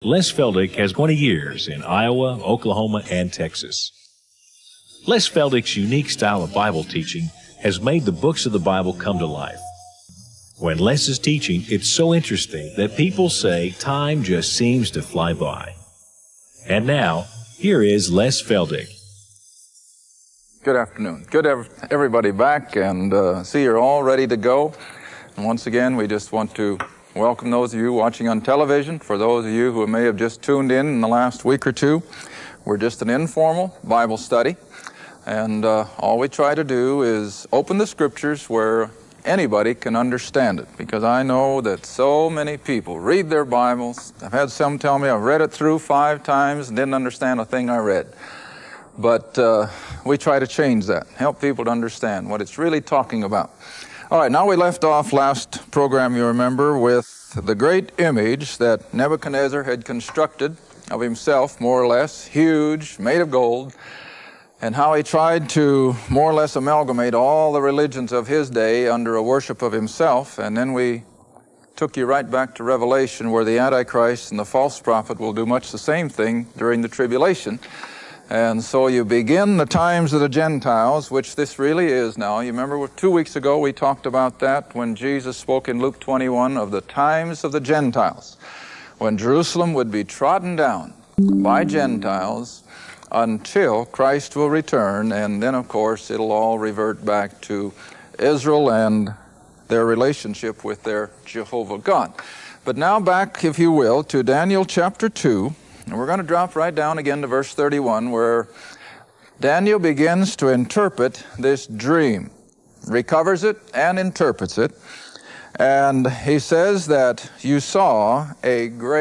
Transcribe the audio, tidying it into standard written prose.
Les Feldick has 20 years in Iowa, Oklahoma, and Texas. Les Feldick's unique style of Bible teaching has made the books of the Bible come to life. When Les is teaching, it's so interesting that people say time just seems to fly by. And now, here is Les Feldick. Good afternoon. Good to have everybody back and see you're all ready to go. And once again, we just want to welcome those of you watching on television. For those of you who may have just tuned in the last week or two, we're just an informal Bible study. And all we try to do is open the Scriptures where anybody can understand it. Because I know that so many people read their Bibles. I've had some tell me I've read it through 5 times and didn't understand a thing I read. But we try to change that, help people to understand what it's really talking about. All right, now we left off last program, you remember, with the great image that Nebuchadnezzar had constructed of himself, more or less, huge, made of gold, and how he tried to more or less amalgamate all the religions of his day under a worship of himself. And then we took you right back to Revelation, where the Antichrist and the false prophet will do much the same thing during the tribulation. And so you begin the times of the Gentiles, which this really is now. You remember 2 weeks ago we talked about that when Jesus spoke in Luke 21 of the times of the Gentiles, when Jerusalem would be trodden down by Gentiles until Christ will return, and then of course it'll all revert back to Israel and their relationship with their Jehovah God. But now back, if you will, to Daniel chapter 2. And we're going to drop right down again to verse 31, where Daniel begins to interpret this dream, recovers it and interprets it. And he says that you saw a great